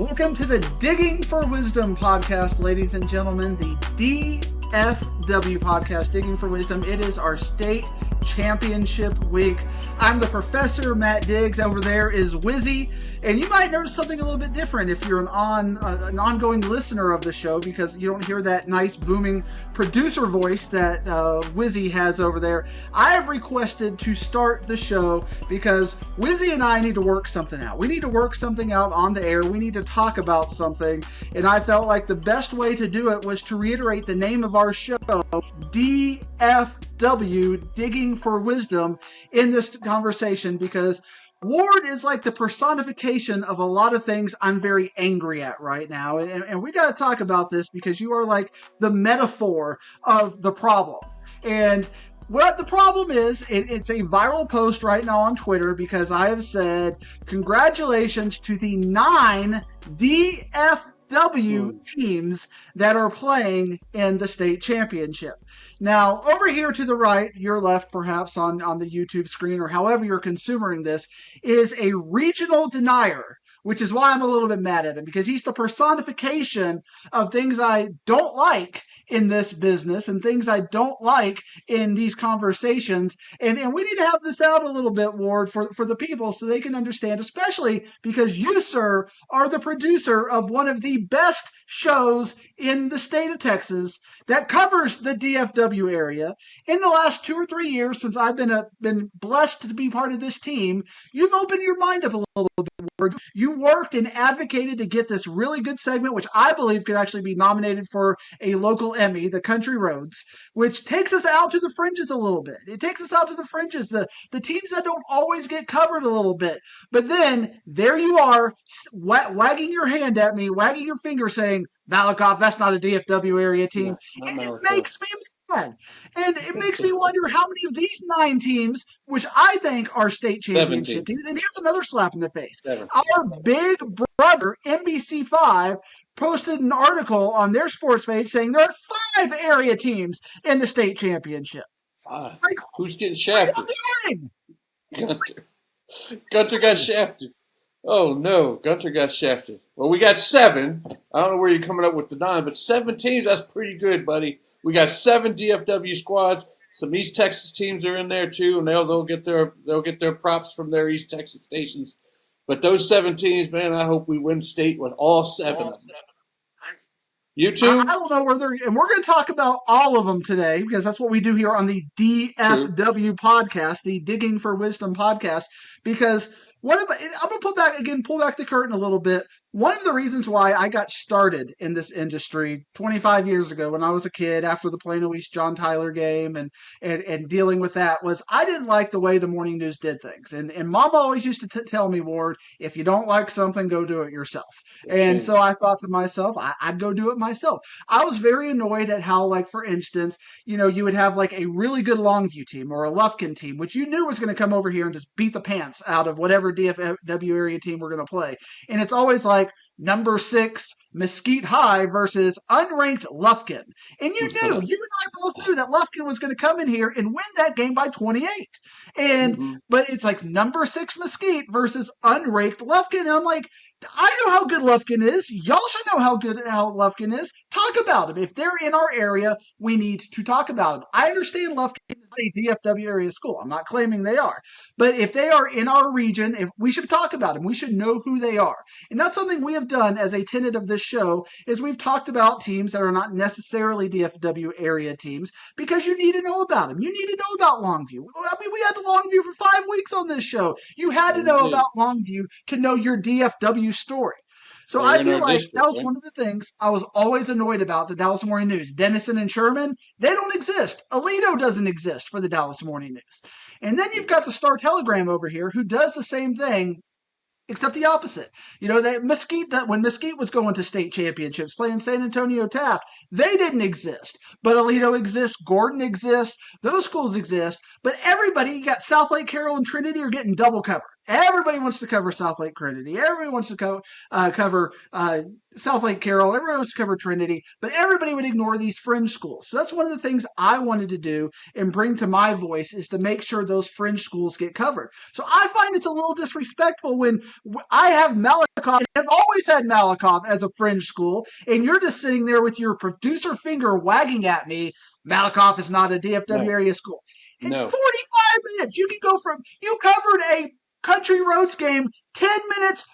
Welcome to the Digging for Wisdom podcast, ladies and gentlemen, the DFW podcast, Digging for Wisdom. It is our state championship week. I'm the professor, Matt Diggs. Over there is Wizzy. And you might notice something a little bit different if you're an ongoing listener of the show, because you don't hear that nice booming producer voice that Wizzy has over there. I have requested to start the show because Wizzy and I need to work something out. We need to work something out on the air. We need to talk about something. And I felt like the best way to do it was to reiterate the name of our show, DFW, Digging for Wisdom, in this conversation, because Ward is like the personification of a lot of things I'm very angry at right now. And we got to talk about this because you are like the metaphor of the problem. And what the problem is, it's a viral post right now on Twitter because I have said, congratulations to the 9 DFW teams that are playing in the state championship. Now, over here to the right, your left perhaps on the YouTube screen or however you're consuming this, is a regional denier, which is why I'm a little bit mad at him, because he's the personification of things I don't like in this business and things I don't like in these conversations. And we need to have this out a little bit, Ward, for the people so they can understand, especially because you, sir, are the producer of one of the best shows in the state of Texas that covers the DFW area. In the last 2 or 3 years since I've been blessed to be part of this team, you've opened your mind up a little bit. You worked and advocated to get this really good segment, which I believe could actually be nominated for a local Emmy, the Country Roads, which takes us out to the fringes a little bit. It takes us out to the fringes, the teams that don't always get covered a little bit. But then there you are, wagging your hand at me, wagging your finger saying, Malakoff, that's not a DFW area team. And it makes me mad. And it makes me wonder how many of these 9 teams, which I think are state championship teams, and here's another slap in the face. 7. Our big brother, NBC5, posted an article on their sports page saying there are 5 area teams in the state championship. 5. Who's getting shafted? Gunter got shafted. Oh, no. Gunter got shafted. Well, we got 7. I don't know where you're coming up with the 9, but 7 teams, that's pretty good, buddy. We got 7 DFW squads. Some East Texas teams are in there, too, and they'll get their props from their East Texas stations. But those 7 teams, man, I hope we win state with all 7 of them. You too? I don't know where they're, and we're going to talk about all of them today because that's what we do here on the DFW podcast, the Digging for Wisdom podcast, because I'm going to pull back the curtain a little bit. One of the reasons why I got started in this industry 25 years ago when I was a kid after the Plano East John Tyler game and dealing with that was I didn't like the way the morning news did things. And Mom always used to tell me, Ward, if you don't like something, go do it yourself. And so I thought to myself, I'd go do it myself. I was very annoyed at how, like, for instance, you would have like a really good Longview team or a Lufkin team, which you knew was going to come over here and just beat the pants out of whatever DFW area team we're going to play. And it's always like, number 6 Mesquite High versus unranked Lufkin. And you and I both knew that Lufkin was going to come in here and win that game by 28. But it's like number 6 Mesquite versus unranked Lufkin. And I'm like, I know how good Lufkin is. Y'all should know how Lufkin is. Talk about them. If they're in our area, we need to talk about them. I understand Lufkin is a DFW area school. I'm not claiming they are. But if they are in our region, we should talk about them. We should know who they are. And that's something we have done as a tenet of this show is we've talked about teams that are not necessarily DFW area teams because you need to know about them. You need to know about Longview. I mean, we had the Longview for 5 weeks on this show. You had to know about Longview to know your DFW story. So I feel like that was one of the things I was always annoyed about the Dallas Morning News. Denison and Sherman, they don't exist. Aledo doesn't exist for the Dallas Morning News. And then you've got the Star Telegram over here who does the same thing, except the opposite. When Mesquite was going to state championships, playing San Antonio Taft, they didn't exist. But Aledo exists, Gordon exists, those schools exist. But everybody, you got South Lake Carroll and Trinity are getting double covered. Everybody wants to cover South Lake Trinity. Everybody wants to cover South Lake Carroll. Everybody wants to cover Trinity, but everybody would ignore these fringe schools. So that's one of the things I wanted to do and bring to my voice is to make sure those fringe schools get covered. So I find it's a little disrespectful when I have Malakoff, and I've always had Malakoff as a fringe school, and you're just sitting there with your producer finger wagging at me. Malakoff is not a DFW No, area school. In no. 45 minutes, you can go from, you covered a Country Roads game 10 minutes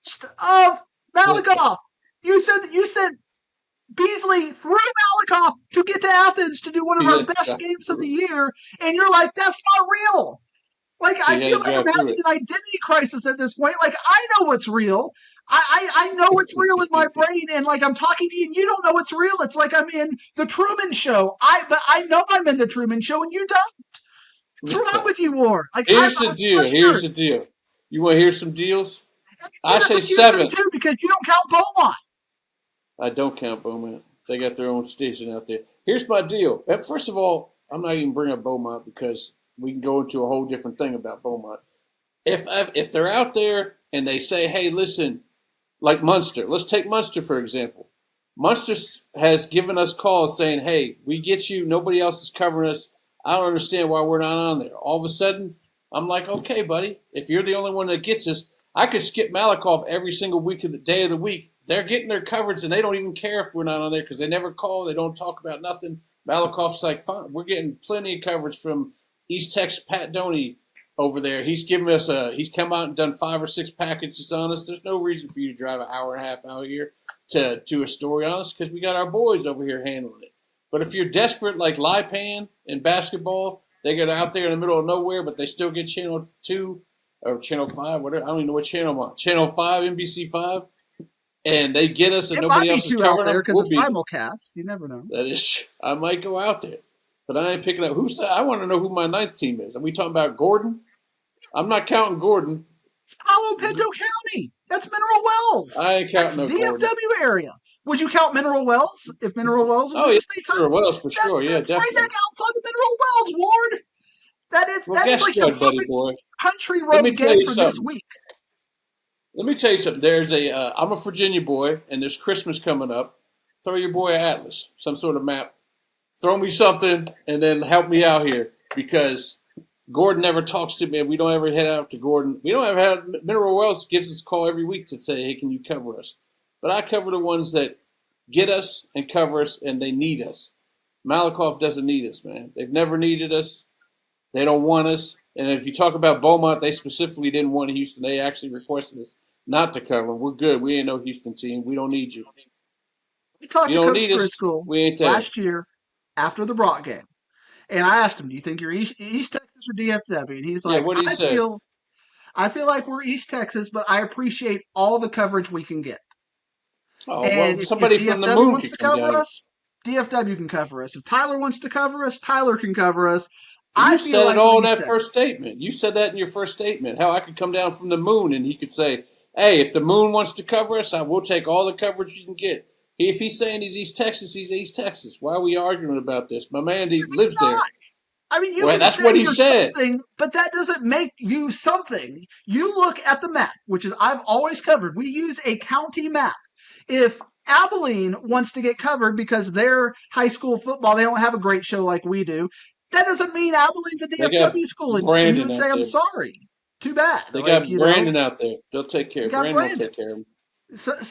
east of Malakoff. You said Beasley threw Malakoff to get to Athens to do one of He our had to best drive games of through the it. year, and you're like, that's not real. Like, He I had feel to like I'm drive through having an identity crisis at this point. Like, I know what's real. I know what's real in my it. brain, and like I'm talking to you, and you don't know what's real. It's like I'm in the Truman Show. But I know I'm in the Truman Show, and you don't. What's wrong with you, Ward? Like Here's the I'm deal. Here's flustered. the deal. You want to hear some deals? Let me do I this say with Houston 7. too, because you don't count Beaumont. I don't count Beaumont. They got their own station out there. Here's my deal. First of all, I'm not even bringing up Beaumont because we can go into a whole different thing about Beaumont. If they're out there and they say, hey, listen, like Munster. Let's take Munster, for example. Munster has given us calls saying, hey, we get you. Nobody else is covering us. I don't understand why we're not on there. All of a sudden, I'm like, okay, buddy, if you're the only one that gets us, I could skip Malakoff every single week of the day of the week. They're getting their coverage, and they don't even care if we're not on there because they never call. They don't talk about nothing. Malakoff's like, fine. We're getting plenty of coverage from East Texas Pat Doney over there. He's given us he's come out and done 5 or 6 packages on us. There's no reason for you to drive an hour and a half out here to a story on us because we got our boys over here handling it. But if you're desperate like Lipan in basketball, they get out there in the middle of nowhere, but they still get Channel 2 or Channel 5, whatever. I don't even know what channel I'm on. Channel 5, NBC 5. And they get us and It might nobody be else is two out covering there them, because we'll of beat them. simulcasts. You never know. That is, I might go out there. But I ain't picking up. I want to know who my 9th team is. Are we talking about Gordon? I'm not counting Gordon. It's Palo Pinto County. That's Mineral Wells. I ain't That's counting no Gordon. DFW area. Would you count Mineral Wells if Mineral Wells was Oh in yeah, the state title? sure, Wells for sure. Yeah, That's right back definitely. outside the Mineral Wells, Ward. Well, That is guess like your what, buddy perfect boy? country Let me road tell game you for this something. week. Let me tell you something. There's I'm a Virginia boy, and there's Christmas coming up. Throw your boy an atlas, some sort of map. Throw me something, and then help me out here because Gordon never talks to me. We don't ever head out to Gordon. We don't ever have Mineral Wells gives us a call every week to say, hey, can you cover us? But I cover the ones that get us and cover us, and they need us. Malakoff doesn't need us, man. They've never needed us. They don't want us. And if you talk about Beaumont, they specifically didn't want Houston. They actually requested us not to cover them. We're good. We ain't no Houston team. We don't need you. We talked You to don't Coach need us. Driscoll We ain't there. last year after the Brock game, and I asked him, "Do you think you're East Texas or DFW?" And he's Yeah, like, what did he say? I feel like we're East Texas, but I appreciate all the coverage we can get. Oh, well, And if somebody from the DFW moon wants could to come cover down. us, DFW can cover us. If Tyler wants to cover us, Tyler can cover us. I You feel said it like we're all in East that first Texas. statement. You said that in your first statement. How I could come down from the moon and he could say, hey, if the moon wants to cover us, I will take all the coverage you can get. If he's saying he's East Texas, he's East Texas. Why are we arguing about this? My man, he Maybe lives there. not. I mean, you Well, can that's say what he you're said. something, but that doesn't make you something. You look at the map, which is I've always covered. We use a county map. If Abilene wants to get covered because their high school football, they don't have a great show like we do, that doesn't mean Abilene's a They got DFW school. And you Brandon would say, out I'm there. sorry. Too bad. They Like, got Brandon out there. They'll take care. we got Brandon will Brandon. take care of him. So, Butters.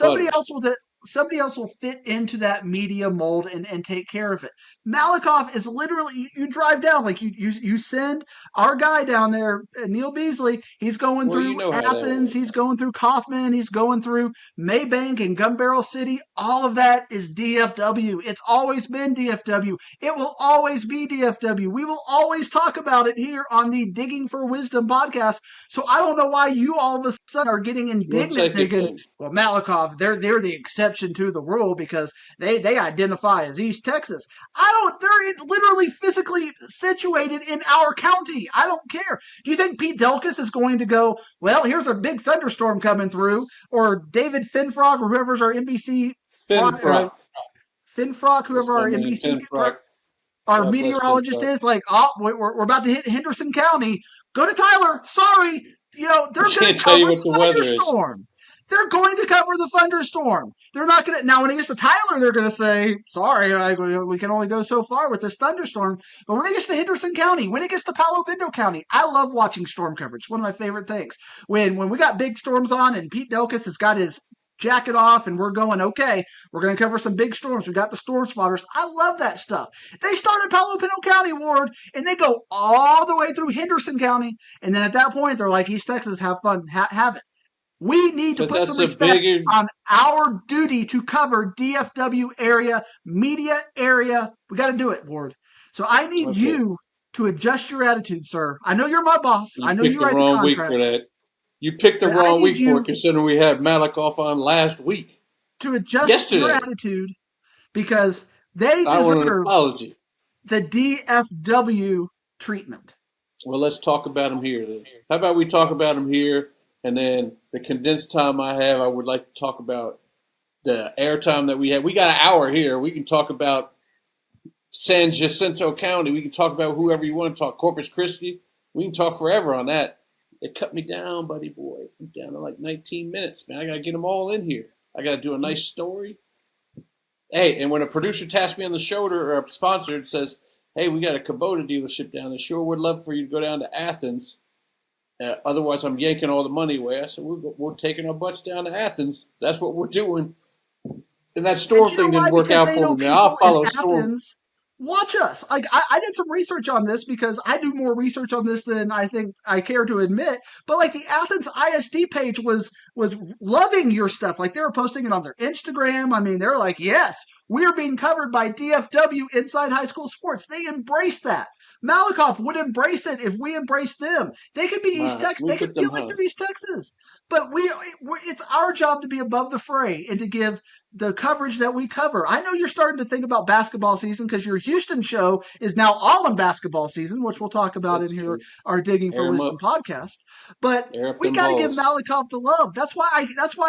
somebody else will fit into that media mold and take care of it. Malakoff is literally you drive down like you send our guy down there, Neil Beasley. He's going Well, you through know how that Athens, works. he's going through Kaufman, he's going through Maybank and Gun Barrel City. All of that is DFW. It's always been DFW. It will always be DFW. We will always talk about it here on the Digging for Wisdom podcast. So I don't know why you all of a sudden are getting We'll indignant take it thinking, then. well, Malakoff, they're the exception to the rule because they identify as East Texas. I don't. They're literally physically situated in our county. I don't care. Do you think Pete Delkus is going to go? Well, here's a big thunderstorm coming through, or David Finfrock, or whoever's our NBC, Finfrock. Finfrock, That's whoever my our man, NBC Finfrock. our God bless meteorologist Finfrock. is like, oh, we're about to hit Henderson County. Go to Tyler. Sorry. they're I going can't to tell cover you what the the weather is. thunderstorm. They're going to cover the thunderstorm. They're not going to. Now, when it gets to Tyler, they're going to say, sorry, we can only go so far with this thunderstorm. But when it gets to Henderson County, when it gets to Palo Pinto County, I love watching storm coverage. It's one of my favorite things. When we got big storms on and Pete Delkus has got his jacket off and we're going, okay, we're going to cover some big storms. We got the storm spotters. I love that stuff. They start in Palo Pinto County, Ward, and they go all the way through Henderson County. And then at that point, they're like, East Texas, have fun, have it. We need to Because put some that's a respect bigger. on our duty to cover DFW area, media area. We got to do it, Ward. So I need Okay. you to adjust your attitude, sir. I know you're my boss. You I know picked you the write the wrong week contract. for that. You picked the But I wrong need week for it, you considering we had Malakoff on last week. to adjust your Yesterday. attitude because they I want an deserve apology. the DFW treatment. Well, let's talk about them here then. How about we talk about them here, and then the condensed time I have, I would like to talk about the airtime that we have. We got an hour here. We can talk about San Jacinto County. We can talk about whoever you want to talk. Corpus Christi. We can talk forever on that. They cut me down, buddy boy. I'm down to like 19 minutes, man. I got to get them all in here. I got to do a nice story. Hey, and when a producer taps me on the shoulder or a sponsor and says, hey, we got a Kubota dealership down there. Sure would love for you to go down to Athens. Otherwise, I'm yanking all the money away. I said, we're taking our butts down to Athens. That's what we're doing. And that storm thing didn't work Because out they for know me, man. I'll people in follow storm. Athens watch us. Like I did some research on this because I do more research on this than I think I care to admit. But like the Athens ISD page was loving your stuff. Like they were posting it on their Instagram. I mean, they're like, yes, we're being covered by DFW Inside High School Sports. They embrace that. Malakoff would embrace it if we embraced them. They could be East Texas. We They could put feel them like high. they're East Texas. But it's our job to be above the fray and to give the coverage that we cover. I know you're starting to think about basketball season because your Houston show is now all in basketball season, which we'll talk about in That's here, true. our Digging for Air them Wisdom up. podcast. But Air up we them got to give balls. Malakoff the love. That's why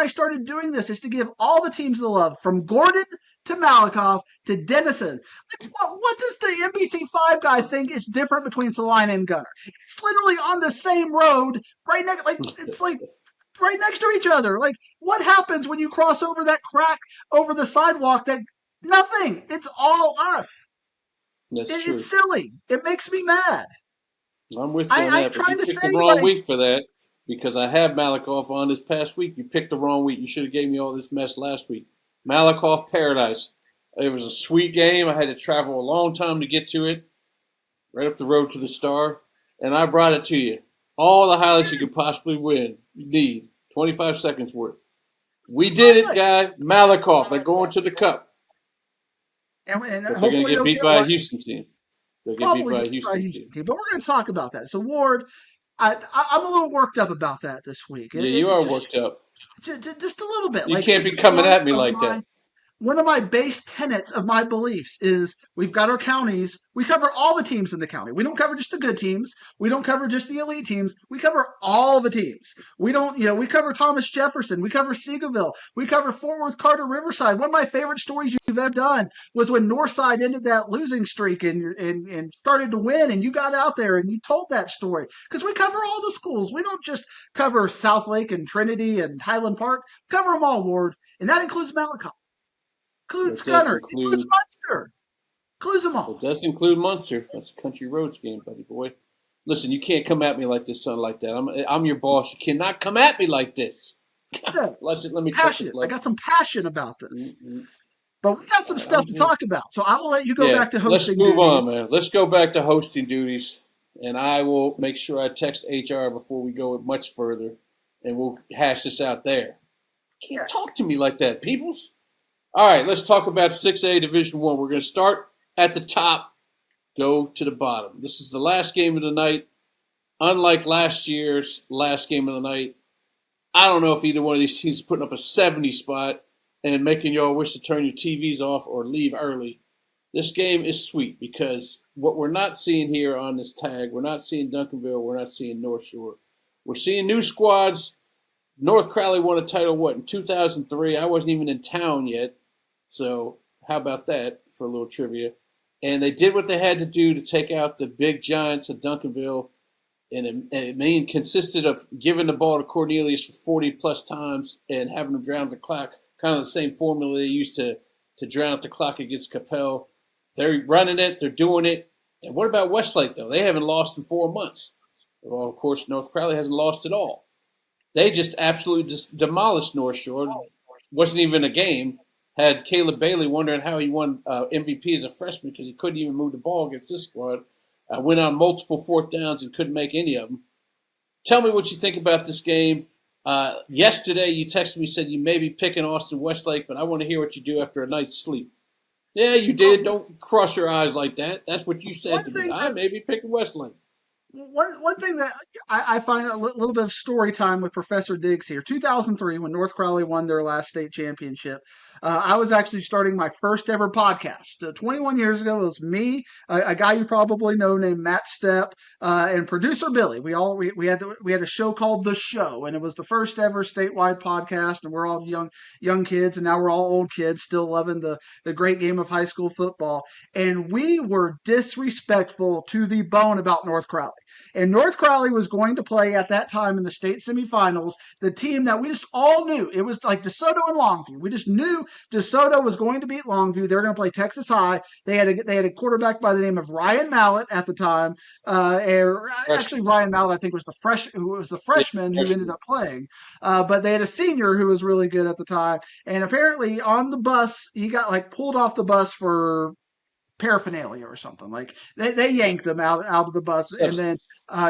I started doing this, is to give all the teams the love, from Gordon to Malakoff to Denison. Like, what does the NBC5 guy think is different between Salina and Gunner? It's literally on the same road, right next. Like it's like right next to each other. Like, what happens when you cross over that crack over the sidewalk? That nothing. It's all us. That's It's true. silly. It makes me mad. I'm with you on I'm that, but you trying to picked the say, wrong like, week for that because I have Malakoff on this past week. You picked the wrong week. You should have gave me all this mess last week. Malakoff Paradise. It was a sweet game. I had to travel a long time to get to it, right up the road to the Star, and I brought it to you. All the highlights you could possibly need. 25 seconds worth. We did it, guy. Malakoff. They're going to the Cup. And But they're going to hopefully get they'll beat get by a right. Houston team. They'll get beat Probably by a get by Houston Houston team. team, but we're going to talk about that. So Ward, I'm a little worked up about that this week. Yeah, you are worked up. Just a little bit. You Like can't this be is coming at me like that. one of my base tenets of my beliefs is we've got our counties. We cover all the teams in the county. We don't cover just the good teams. We don't cover just the elite teams. We cover all the teams. We don't, we cover Thomas Jefferson. We cover Seagoville. We cover Fort Worth, Carter, Riverside. One of my favorite stories you've ever done was when Northside ended that losing streak and started to win, and you got out there and you told that story. Because we cover all the schools. We don't just cover South Lake and Trinity and Highland Park. Cover them all, Ward. And that includes Malachi. Includes That does Gunner, includes include. Munster, includes them It all. does include Munster. That's a country roads game, buddy boy. Listen, you can't come at me like this, son, like that. I'm your boss. You cannot come at me like this. So, Let me check the passionate. I blood. got some passion about this. Mm-hmm. But we got All some right, stuff to talk about. So I will let you go yeah, back to let's hosting move duties. on, man. Let's go back to hosting duties, and I will make sure I text HR before we go much further, and we'll hash this out there. Can't talk to me like that, peoples. All right, let's talk about 6A Division One. We're going to start at the top, go to the bottom. This is the last game of the night. Unlike last year's last game of the night, I don't know if either one of these teams is putting up a 70 spot and making y'all wish to turn your TVs off or leave early. This game is sweet because what we're not seeing here on this tag, we're not seeing Duncanville, we're not seeing North Shore. We're seeing new squads. North Crowley won a title, in 2003? I wasn't even in town yet. So how about that for a little trivia? And they did what they had to do to take out the big giants of Duncanville. and it consisted of giving the ball to Cornelius for 40 plus times and having him drown the clock. Kind of the same formula they used to drown out the clock against Capel. They're running it. They're doing it. And what about Westlake, though? They haven't lost in 4 months. Well, of course, North Crowley hasn't lost at all. They just absolutely just demolished North Shore. Wasn't even a game. Had Caleb Bailey wondering how he won MVP as a freshman because he couldn't even move the ball against this squad. Went on multiple fourth downs and couldn't make any of them. Tell me what you think about this game. Yesterday, you texted me, said you may be picking Austin Westlake, but I want to hear what you do after a night's sleep. Yeah, you did. Don't cross your eyes like that. That's what you said to me. I may be picking Westlake. One thing that I find a little bit of story time with Professor Diggs here. 2003, when North Crowley won their last state championship, I was actually starting my first ever podcast. 21 years ago, it was me, a guy you probably know named Matt Stepp, and producer Billy. We had a show called The Show, and it was the first ever statewide podcast. And we're all young kids, and now we're all old kids, still loving the great game of high school football. And we were disrespectful to the bone about North Crowley. And North Crowley was going to play at that time in the state semifinals, the team that we just all knew. It was like DeSoto and Longview. We just knew DeSoto was going to beat Longview. They were going to play Texas High. They had a quarterback by the name of Ryan Mallett at the time. Actually, Ryan Mallett, I think, was the freshman who ended up playing. But they had a senior who was really good at the time. And apparently on the bus, he got pulled off the bus for paraphernalia or something. Like they yanked him out of the bus, and then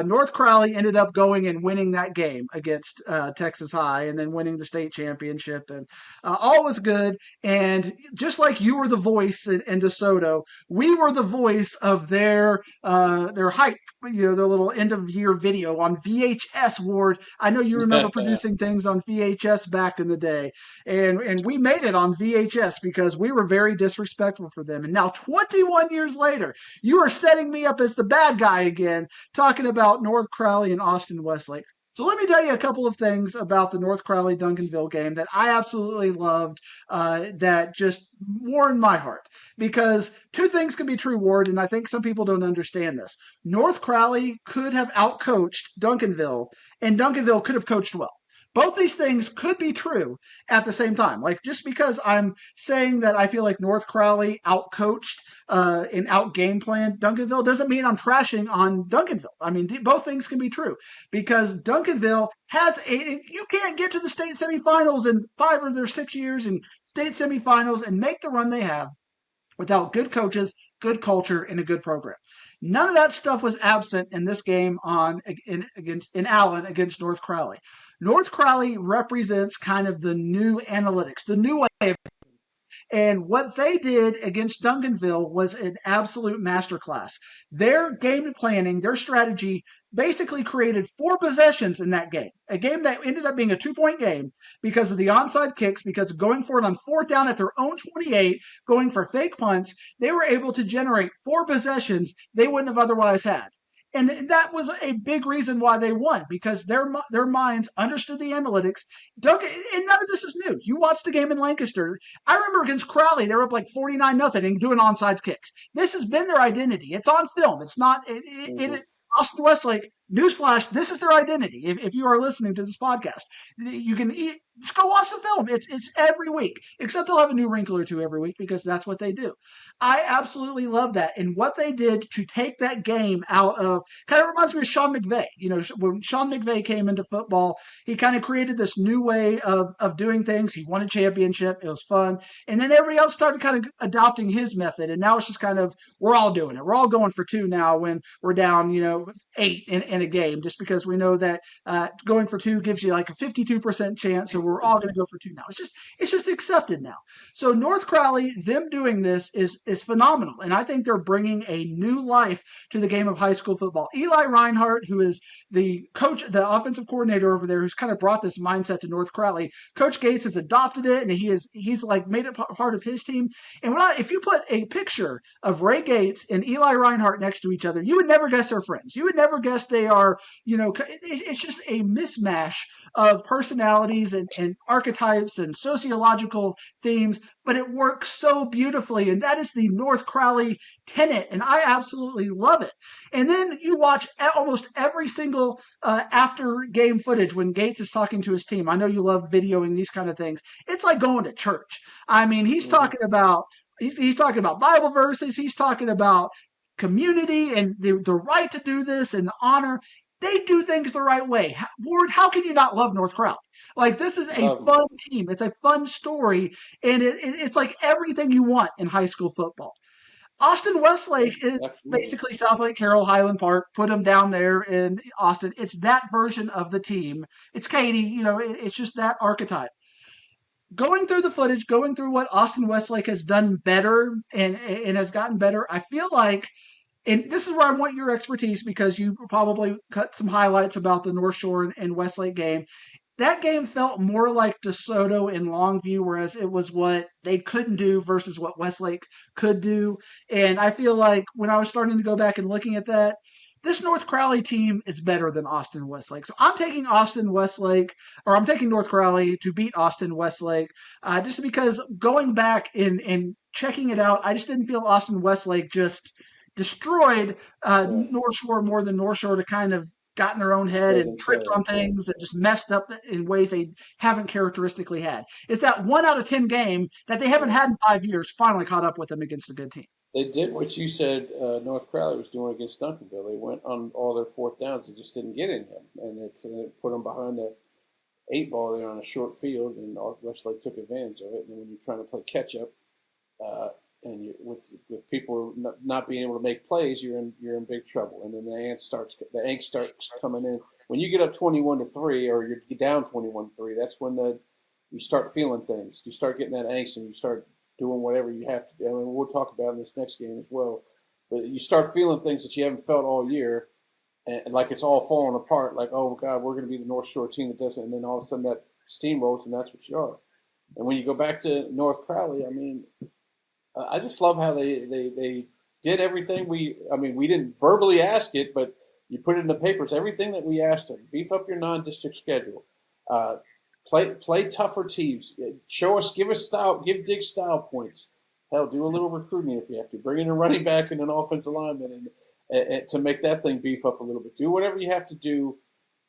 North Crowley ended up going and winning that game against Texas High, and then winning the state championship, and all was good. And just like you were the voice in DeSoto, we were the voice of their hype. Their little end of year video on VHS. Ward, I know you remember producing things on VHS back in the day, and we made it on VHS because we were very disrespectful for them. And now 21 years later, you are setting me up as the bad guy again, talking about North Crowley and Austin Westlake. So let me tell you a couple of things about the North Crowley Duncanville game that I absolutely loved, that just warmed my heart. Because two things can be true, Ward, and I think some people don't understand this. North Crowley could have outcoached Duncanville, and Duncanville could have coached well. Both these things could be true at the same time. Like, just because I'm saying that I feel like North Crowley outcoached and out game planned Duncanville doesn't mean I'm trashing on Duncanville. I mean, both things can be true, because Duncanville you can't get to the state semifinals in 5 of their 6 years in state semifinals and make the run they have without good coaches, good culture, and a good program. None of that stuff was absent in this game in Allen against North Crowley. North Crowley represents kind of the new analytics, the new way of. And what they did against Duncanville was an absolute masterclass. Their game planning, their strategy basically created 4 possessions in that game. A game that ended up being a 2-point game because of the onside kicks, because of going for it on 4th down at their own 28, going for fake punts. They were able to generate 4 possessions they wouldn't have otherwise had. And that was a big reason why they won, because their minds understood the analytics. And none of this is new. You watched the game in Lancaster. I remember against Crowley, they were up like 49-0 and doing onside kicks. This has been their identity. It's on film. It's not. Austin Westlake, newsflash, this is their identity. If you are listening to this podcast, you can just go watch the film. It's every week, except they'll have a new wrinkle or two every week because that's what they do. I absolutely love that. And what they did to take that game out of, kind of reminds me of Sean McVay. When Sean McVay came into football, he kind of created this new way of doing things. He won a championship. It was fun. And then everybody else started kind of adopting his method. And now it's just kind of, we're all doing it. We're all going for 2 now when we're down, 8 in a game, just because we know that going for 2 gives you like a 52% chance. So we're all going to go for 2 now. It's just accepted now. So North Crowley, them doing this is phenomenal. And I think they're bringing a new life to the game of high school football. Eli Reinhardt, who is the coach, the offensive coordinator over there, who's kind of brought this mindset to North Crowley. Coach Gates has adopted it, and he's like made it part of his team. And if you put a picture of Ray Gates and Eli Reinhardt next to each other, you would never guess they're friends. You would never guess they they are, it's just a mismatch of personalities and archetypes and sociological themes, but it works so beautifully. And that is the North Crowley tenet, and I absolutely love it. And then you watch almost every single after game footage when Gates is talking to his team. I know you love videoing these kind of things. It's like going to church. I mean, he's talking about Bible verses. He's talking about community and the right to do this and the honor. They do things the right way. Ward, how can you not love North Crowley? Like, this is a Um, fun team. It's a fun story, and it's like everything you want in high school football. Austin yeah, Westlake is absolutely. basically South Lake Carroll, Highland Park. Put them down there in Austin. It's that version of the team. It's Katie. It's just that archetype. Going through the footage, going through what Austin Westlake has done better and has gotten better, I feel like, and this is where I want your expertise because you probably cut some highlights about the North Shore and Westlake game. That game felt more like DeSoto and Longview, whereas it was what they couldn't do versus what Westlake could do. And I feel like when I was starting to go back and looking at that, this North Crowley team is better than Austin Westlake. So I'm taking Austin Westlake, or I'm taking North Crowley to beat Austin Westlake, just because going back and checking it out, I just didn't feel Austin Westlake just destroyed Yeah, North Shore more than North Shore to kind of got in their own head destroy and tripped on themselves. Yeah. things and just messed up in ways they haven't characteristically had. It's that 1 out of 10 game that they haven't Yeah. had in 5 years finally caught up with them against a good team. They did what you said North Crowley was doing against Duncanville. They went on all their fourth downs and just didn't get in him. And it put them behind the eight ball there on a short field, and Westlake took advantage of it. And when you're trying to play catch up, and with people not being able to make plays, you're in big trouble. And then the angst starts coming in. When you get up 21-3, or you're down 21-3, that's when you start feeling things. You start getting that angst, and you start doing whatever you have to do. I mean, we'll talk about in this next game as well. But you start feeling things that you haven't felt all year, and like it's all falling apart. Like, oh God, we're going to be the North Shore team that doesn't. And then all of a sudden that steamrolls, and that's what you are. And when you go back to North Crowley, I mean, I just love how they did everything we didn't verbally ask it, but you put it in the papers. Everything that we asked them: beef up your non-district schedule, uh, play tougher teams, give us style, give Diggs style points. Hell, do a little recruiting if you have to. Bring in a running back and an offensive lineman, and to make that thing beef up a little bit. Do whatever you have to do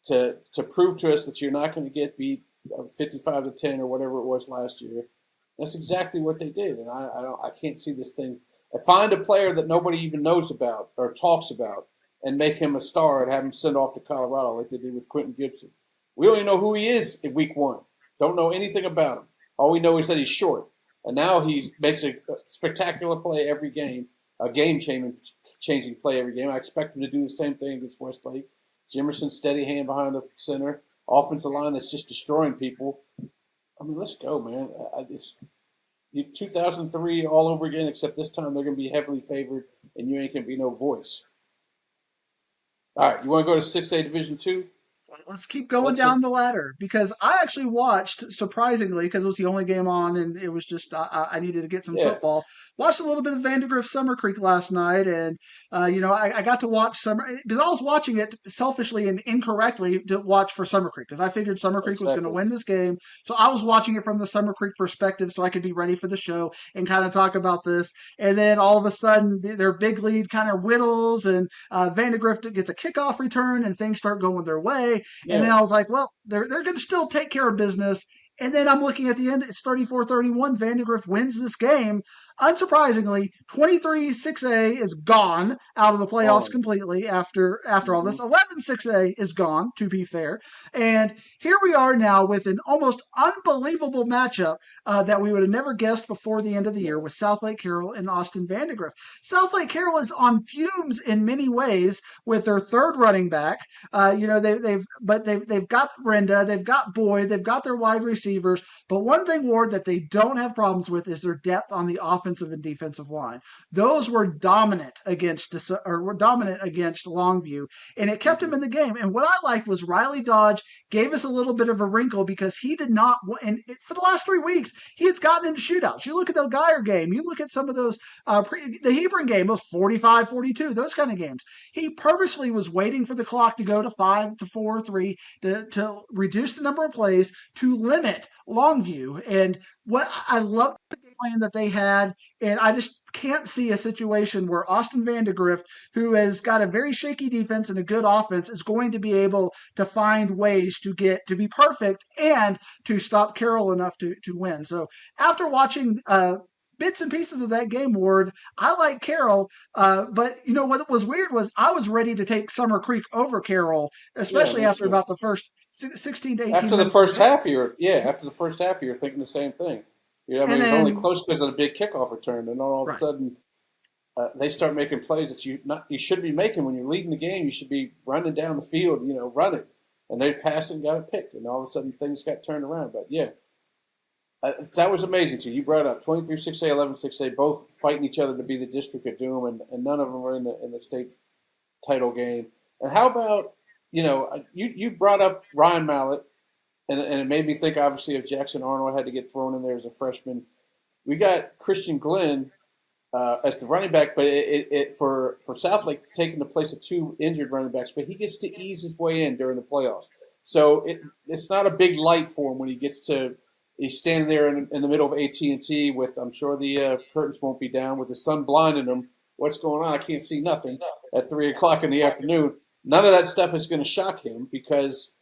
to prove to us that you're not going to get beat 55-10 or whatever it was last year. That's exactly what they did, and I can't see this thing. Find a player that nobody even knows about or talks about, and make him a star and have him sent off to Colorado like they did with Quentin Gibson. We don't even know who he is in week one. Don't know anything about him. All we know is that he's short, and now he makes a spectacular play every game, a game-changing play every game. I expect him to do the same thing against Westlake. Jimerson, steady hand behind the center, offensive line that's just destroying people. I mean, let's go, man. It's 2003 all over again, except this time they're going to be heavily favored, and you ain't going to be no voice. All right, you want to go to 6A Division Two? Let's keep going Let's down the ladder because I actually watched, surprisingly, because it was the only game on and it was just I needed to get some yeah, football. Watched a little bit of Vandergrift Summer Creek last night, and I got to watch Summer because I was watching it selfishly and incorrectly to watch for Summer Creek because I figured Summer Creek was going to exactly. win this game, so I was watching it from the Summer Creek perspective so I could be ready for the show and kind of talk about this. And then all of a sudden, their big lead kind of whittles, and Vandergrift gets a kickoff return, and things start going their way. And then Yeah, I was like, well, they're going to still take care of business. And then I'm looking at the end, it's 34-31. Vandergrift wins this game. Unsurprisingly, 23-6A is gone out of the playoffs gone. completely after all Mm-hmm. this. 11-6A is gone, to be fair. And here we are now with an almost unbelievable matchup that we would have never guessed before the end of the year No. with South Lake Carroll and Austin Vandergrift. South Lake Carroll is on fumes in many ways with their third running back. They've got Brenda, they've got Boyd, they've got their wide receivers. But one thing, Ward, that they don't have problems with is their depth on the offense offensive and defensive line. Those were dominant against Longview, and it kept him in the game. And what I liked was Riley Dodge gave us a little bit of a wrinkle because he did not. And for the last 3 weeks, he has gotten into shootouts. You look at the Geyer game. You look at some of those. The Hebron game was 45-42. Those kind of games. He purposely was waiting for the clock to go to 5 to 4, 3 to reduce the number of plays to limit Longview. And what I love the game plan that they had, and I just can't see a situation where Austin Vandegrift, who has got a very shaky defense and a good offense, is going to be able to find ways to be perfect and to stop Carroll enough to win. So after watching bits and pieces of that game, Ward, I like Carroll, but you know what was weird was I was ready to take Summer Creek over Carroll, especially after about the first 16 to 18 after the minutes. first half, after the first half, you're thinking the same thing. You know, I mean, it's only close because of the big kickoff return, and all of a sudden they start making plays that you should be making when you're leading the game. You should be running down the field, running, and they passed and got it picked, and all of a sudden things got turned around. But yeah. That was amazing too. You brought up 23-6A, 11-6A, both fighting each other to be the District of Doom, and none of them were in the state title game. And how about you brought up Ryan Mallett, and it made me think obviously of Jackson Arnold had to get thrown in there as a freshman. We got Christian Glenn as the running back, but for Southlake it's taking the place of two injured running backs, but he gets to ease his way in during the playoffs. So it's not a big light for him when he gets to. He's standing there in the middle of AT&T with, I'm sure the curtains won't be down, with the sun blinding him. What's going on? I can't see nothing at 3 o'clock in the afternoon. None of that stuff is going to shock him because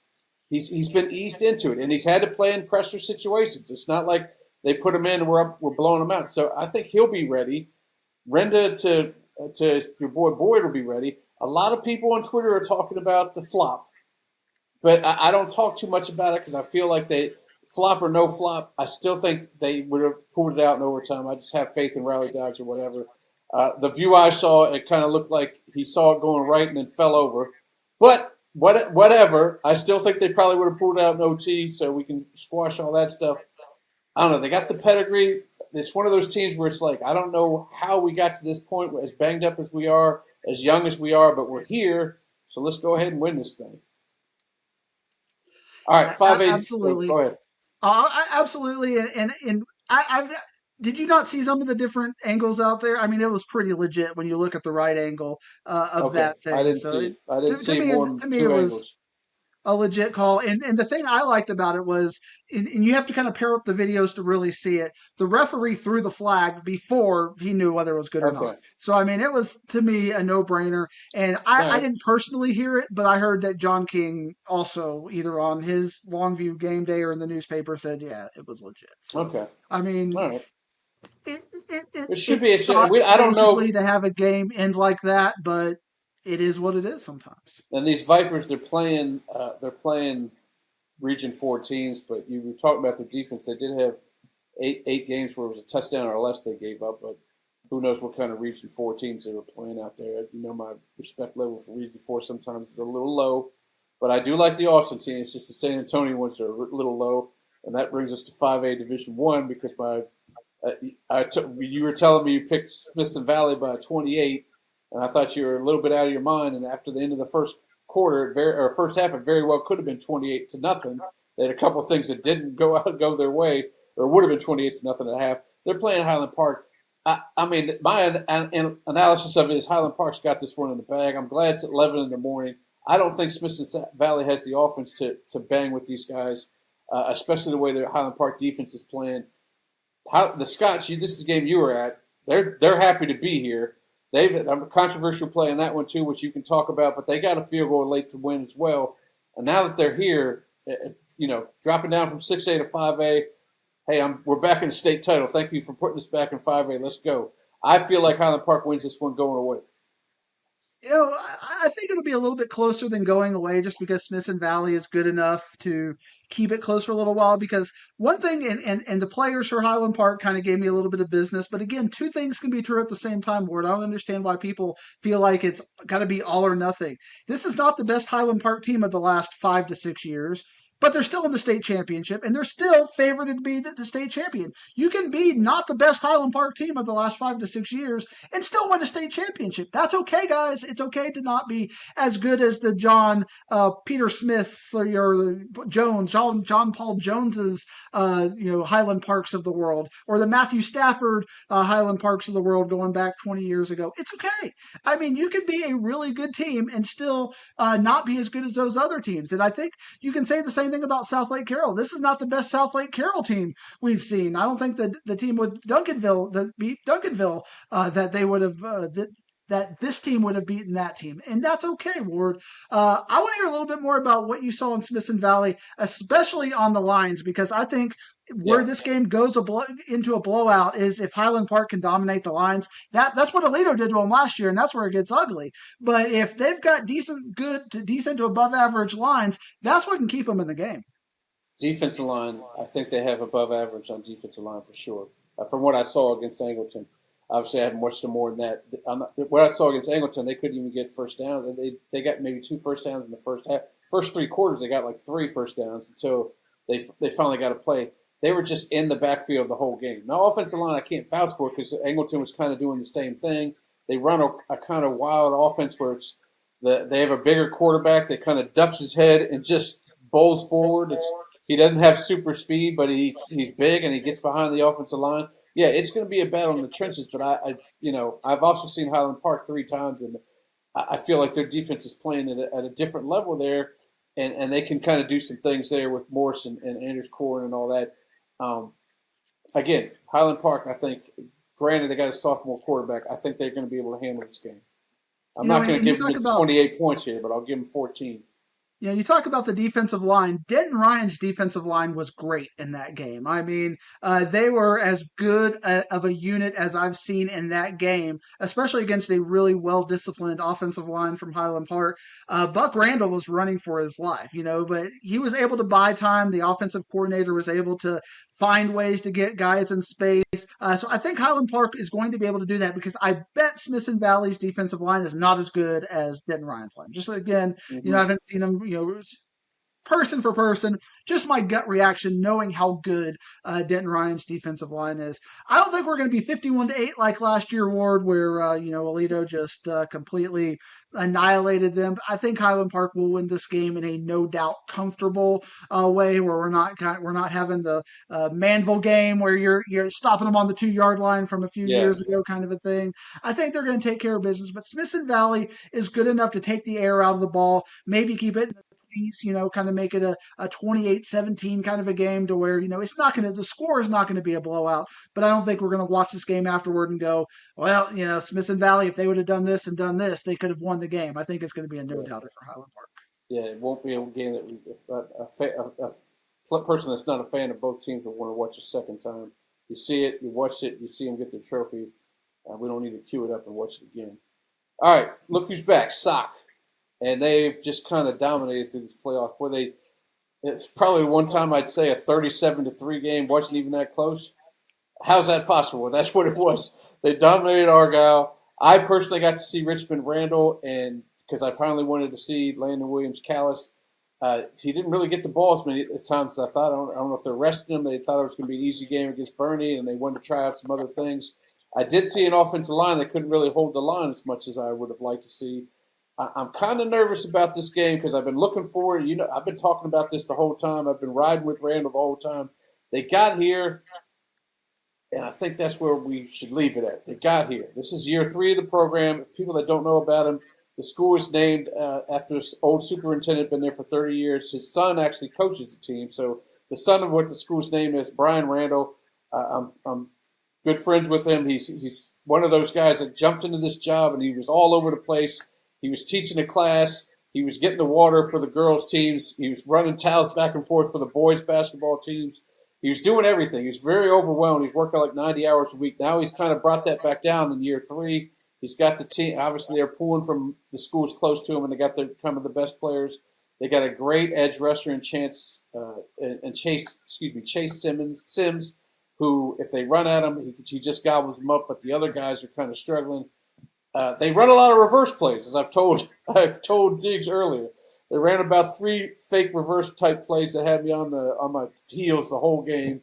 he's been eased into it, and he's had to play in pressure situations. It's not like they put him in and we're blowing him out. So I think he'll be ready. Renda to your boy Boyd will be ready. A lot of people on Twitter are talking about the flop, but I don't talk too much about it because I feel like flop or no flop, I still think they would have pulled it out in overtime. I just have faith in Riley Dodge or whatever. The view I saw, it kind of looked like he saw it going right and then fell over. But whatever, I still think they probably would have pulled it out in OT so we can squash all that stuff. I don't know. They got the pedigree. It's one of those teams where it's like, I don't know how we got to this point, as banged up as we are, as young as we are, but we're here, so let's go ahead and win this thing. All right, 5A. Absolutely. Go ahead. Absolutely, and I've did you not see some of the different angles out there? I mean, it was pretty legit when you look at the right angle of that thing. I didn't see more than two angles. A legit call. And the thing I liked about it was, and you have to kind of pair up the videos to really see it, the referee threw the flag before he knew whether it was good or not. So, I mean, it was, to me, a no-brainer. And I didn't personally hear it, but I heard that John King also, either on his Longview game day or in the newspaper, said, yeah, it was legit. So, I mean, it should be a I don't know to have a game end like that, but it is what it is sometimes. And these Vipers, they're playing Region 4 teams, but you were talking about their defense. They did have eight games where it was a touchdown or less they gave up, but who knows what kind of Region 4 teams they were playing out there. You know, my respect level for Region 4 sometimes is a little low, but I do like the Austin team. It's just the San Antonio ones are a little low, and that brings us to 5A Division 1 because you were telling me you picked Smithson Valley by 28, and I thought you were a little bit out of your mind. And after the end of the first first half, it very well could have been 28-0. They had a couple of things that didn't go their way, or would have been 28-0 at half. They're playing Highland Park. I mean, my analysis of it is Highland Park's got this one in the bag. I'm glad it's at 11 in the morning. I don't think Smithson Valley has the offense to bang with these guys, especially the way their Highland Park defense is playing. The Scots, this is the game you were at. They're happy to be here. They've a controversial play in that one too, which you can talk about, but they got a field goal late to win as well. And now that they're here, dropping down from 6A to 5A, hey, we're back in the state title. Thank you for putting us back in 5A. Let's go. I feel like Highland Park wins this one going away. I think it'll be a little bit closer than going away just because Smithson Valley is good enough to keep it close for a little while. Because one thing, and the players for Highland Park kind of gave me a little bit of business. But again, two things can be true at the same time, Ward. I don't understand why people feel like it's got to be all or nothing. This is not the best Highland Park team of the last 5 to 6 years. but they're still in the state championship, and they're still favored to be the state champion. You can be not the best Highland Park team of the last 5 to 6 years and still win a state championship. That's okay, guys. It's okay to not be as good as the Peter Smiths or John Paul Joneses, Highland Parks of the world, or the Matthew Stafford Highland Parks of the world going back 20 years ago. It's okay. I mean, you can be a really good team and still not be as good as those other teams. And I think you can say the same thing about South Lake Carroll. This is not the best South Lake Carroll team we've seen. I don't think that the team with Duncanville that beat Duncanville that they would have that this team would have beaten that team. And that's okay, Ward. I want to hear a little bit more about what you saw in Smithson Valley, especially on the lines, because I think where this game goes into a blowout is if Highland Park can dominate the lines. That's what Aledo did to them last year, and that's where it gets ugly. But if they've got decent to above average lines, that's what can keep them in the game. Defensive line, I think they have above average on defensive line for sure. From what I saw against Angleton. Obviously, I haven't watched them more than that. What I saw against Angleton, they couldn't even get first downs. They got maybe 2 first downs in the first half. First 3 quarters, they got like 3 first downs until they finally got a play. They were just in the backfield the whole game. Now, offensive line, I can't vouch for because Angleton was kind of doing the same thing. They run a kind of wild offense where they have a bigger quarterback that kind of ducks his head and just bowls forward. He doesn't have super speed, but he's big and he gets behind the offensive line. Yeah, it's going to be a battle in the trenches, but I've also seen Highland Park 3 times, and I feel like their defense is playing at a different level there, and they can kind of do some things there with Morse and Anders Korn and all that. Again, Highland Park, I think, granted they got a sophomore quarterback, I think they're going to be able to handle this game. I'm not going to give them 28 points here, but I'll give them 14. Yeah, you talk about the defensive line. Denton Ryan's defensive line was great in that game. I mean, they were as good of a unit as I've seen in that game, especially against a really well-disciplined offensive line from Highland Park. Buck Randall was running for his life, but he was able to buy time. The offensive coordinator was able to find ways to get guys in space. So I think Highland Park is going to be able to do that because I bet Smithson Valley's defensive line is not as good as Denton Ryan's line. Just again, I haven't seen them, person for person, just my gut reaction, knowing how good Denton Ryan's defensive line is. I don't think we're going to be 51-8 like last year, Ward, where Aledo just completely annihilated them. I think Highland Park will win this game in a no doubt comfortable way, where we're not having the Manville game where you're stopping them on the 2-yard line from a few years ago, kind of a thing. I think they're going to take care of business, but Smithson Valley is good enough to take the air out of the ball, maybe keep it in the kind of make it a 28-17 kind of a game to where, the score is not going to be a blowout, but I don't think we're going to watch this game afterward and go, well, Smithson Valley, if they would have done this and done this, they could have won the game. I think it's going to be a no-doubter for Highland Park. Yeah, it won't be a game that a person that's not a fan of both teams will want to watch a second time. You see it, you watch it, you see them get their trophy. We don't need to cue it up and watch it again. All right, look who's back, Sock. And they've just kind of dominated through this playoff. Boy, it's probably one time I'd say a 37-3 game wasn't even that close. How's that possible? That's what it was. They dominated Argyle. I personally got to see Richmond Randall, and because I finally wanted to see Landon Williams-Callis. He didn't really get the ball as many times as I thought. I don't know if they're resting him. They thought it was going to be an easy game against Bernie, and they wanted to try out some other things. I did see an offensive line that couldn't really hold the line as much as I would have liked to see. I'm kind of nervous about this game because I've been looking forward. I've been talking about this the whole time. I've been riding with Randall the whole time. They got here, and I think that's where we should leave it at. They got here. This is year 3 of the program. People that don't know about him, the school is named after this old superintendent, been there for 30 years. His son actually coaches the team. So the son of what the school's name is, Brian Randall. I'm good friends with him. He's one of those guys that jumped into this job, and he was all over the place. He was teaching a class. He was getting the water for the girls' teams. He was running towels back and forth for the boys' basketball teams. He was doing everything. He was very overwhelmed. He's working like 90 hours a week. Now he's kind of brought that back down in year 3. He's got the team. Obviously, they're pulling from the schools close to him, and they got some of the best players. They got a great edge rusher in Chase Sims, who, if they run at him, he just gobbles them up. But the other guys are kind of struggling. They run a lot of reverse plays, as I've told Diggs earlier. They ran about 3 fake reverse type plays that had me on my heels the whole game,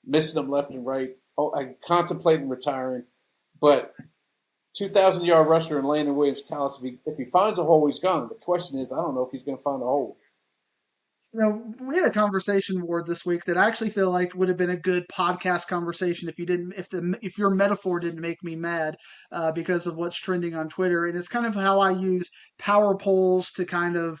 missing them left and right. Oh, I contemplating retiring, but 2,000-yard rusher in Landon Williams-Callis, if he finds a hole, he's gone. The question is, I don't know if he's going to find a hole. We had a conversation, Ward, this week that I actually feel like would have been a good podcast conversation if your metaphor didn't make me mad because of what's trending on Twitter. And it's kind of how I use power polls to kind of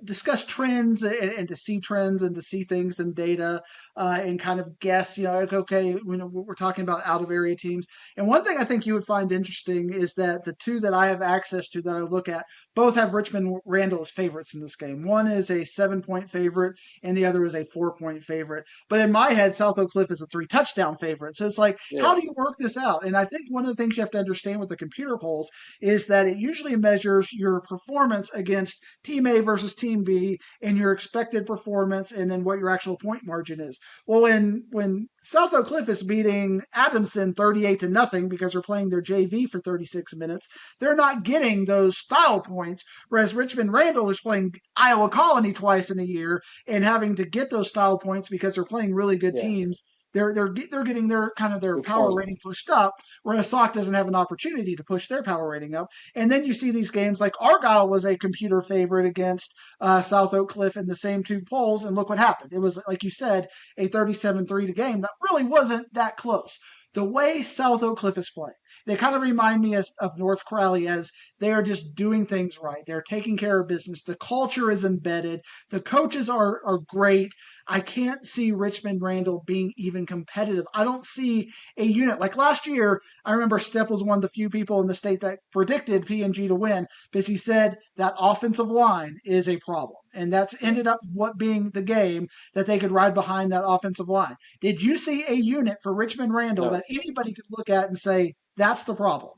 discuss trends and to see trends and to see things in data and kind of guess, like, okay, we're talking about out of area teams. And one thing I think you would find interesting is that the two that I have access to that I look at both have Richmond Randall as favorites in this game. One is a 7-point favorite, and the other is a 4-point favorite. But in my head, South Oak Cliff is a 3-touchdown favorite. So it's like, how Yeah, do you work this out? And I think one of the things you have to understand with the computer polls is that it usually measures your performance against Team A versus Team B and your expected performance and then what your actual point margin is. Well, when South Oak Cliff is beating Adamson 38-0 because they're playing their JV for 36 minutes, they're not getting those style points. Whereas Richmond Randall is playing Iowa Colony twice in a year and having to get those style points because they're playing really good yeah. teams. They're getting their kind of their Good power point. rating pushed up, whereas Sauk doesn't have an opportunity to push their power rating up. And then you see these games like Argyle was a computer favorite against South Oak Cliff in the same two polls, and look what happened. It was, like you said, a 37-3 to game that really wasn't that close. The way South Oak Cliff is playing, they kind of remind me of North Crowley as they are just doing things right. They're taking care of business. The culture is embedded. The coaches are great. I can't see Richmond Randall being even competitive. I don't see a unit. Like last year, I remember Stepp was one of the few people in the state that predicted PNG to win because he said that offensive line is a problem. And that's Yeah. ended up what being the game that they could ride behind that offensive line. Did you see a unit for Richmond Randall No, that anybody could look at and say, that's the problem?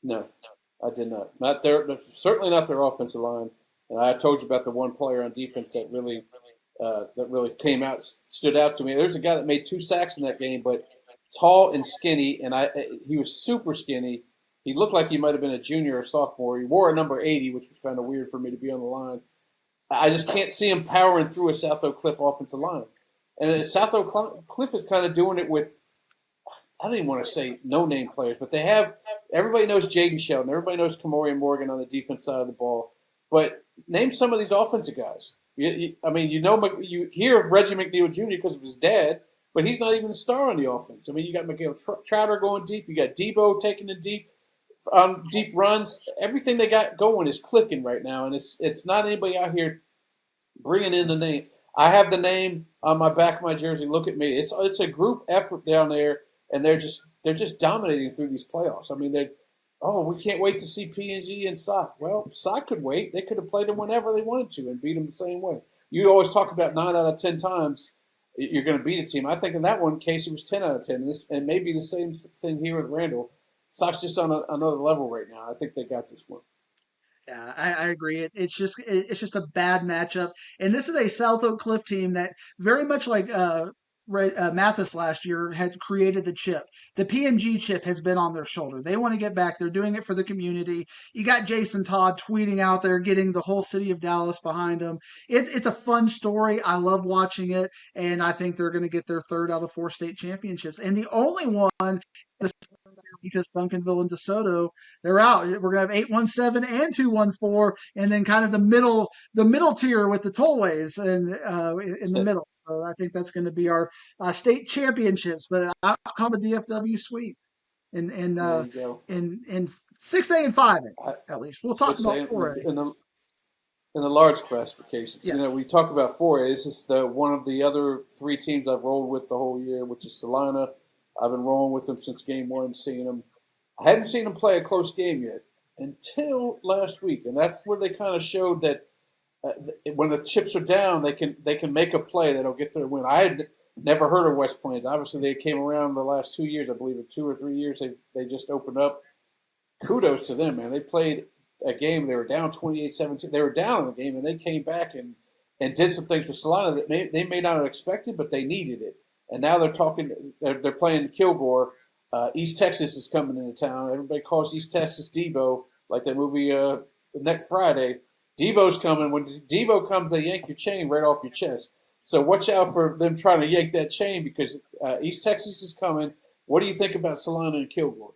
no, I did not. Not their, certainly not their offensive line. And I told you about the one player on defense that really came out, stood out to me. There's a guy that made 2 sacks in that game, but tall and skinny, and he was super skinny. He looked like he might have been a junior or sophomore. He wore a number 80, which was kind of weird for me to be on the line. I just can't see him powering through a South Oak Cliff offensive line. And South Oak Cliff is kind of doing it with, I don't even want to say no-name players, but they have – everybody knows Jaden Shelton. Everybody knows Kamori Morgan on the defense side of the ball. But name some of these offensive guys. You hear of Reggie McNeil Jr. because of his dad, but he's not even the star on the offense. I mean, you got Miguel Trotter going deep. You got Debo taking the deep runs. Everything they got going is clicking right now, and it's not anybody out here bringing in the name. I have the name on my back of my jersey. Look at me. It's a group effort down there, and they're just dominating through these playoffs. I mean, we can't wait to see PNG and Sock. Well, Sock could wait. They could have played them whenever they wanted to and beat them the same way. You always talk about 9 out of 10 times you're going to beat a team. I think in that one case it was 10 out of 10, and maybe the same thing here with Randall. Sock's just on another level right now. I think they got this one. Yeah, I agree. It's just a bad matchup, and this is a South Oak Cliff team that very much like Mathis last year had created the chip. The PNG chip has been on their shoulder. They want to get back. They're doing it for the community. You got Jason Todd tweeting out there, getting the whole city of Dallas behind him. It's a fun story. I love watching it, and I think they're going to get their 3rd out of 4 state championships. And the only one because Duncanville and DeSoto, they're out. We're gonna have 817 and 214, and then kind of the middle tier with the tollways and in the middle. So I think that's going to be our state championships, but I call the DFW sweep There you go. in 6A and 5A I, at least. We'll talk six about A 4A. in the large classifications. Yes. We talk about 4A. This is one of the other 3 teams I've rolled with the whole year, which is Salina. I've been rolling with them since game 1, seeing them. I hadn't seen them play a close game yet until last week, and that's where they kind of showed that when the chips are down, they can make a play that'll get their win. I had never heard of West Plains. Obviously, they came around the last 2 years. I believe in 2 or 3 years they just opened up. Kudos to them, man. They played a game. They were down 28-17. They were down in the game, and they came back and did some things for Salina that they may not have expected, but they needed it. And now they're playing Kilgore. East Texas is coming into town. Everybody calls East Texas Debo, like that movie next Friday. Debo's coming. When Debo comes, they yank your chain right off your chest. So watch out for them trying to yank that chain because East Texas is coming. What do you think about Salina and Kilgore?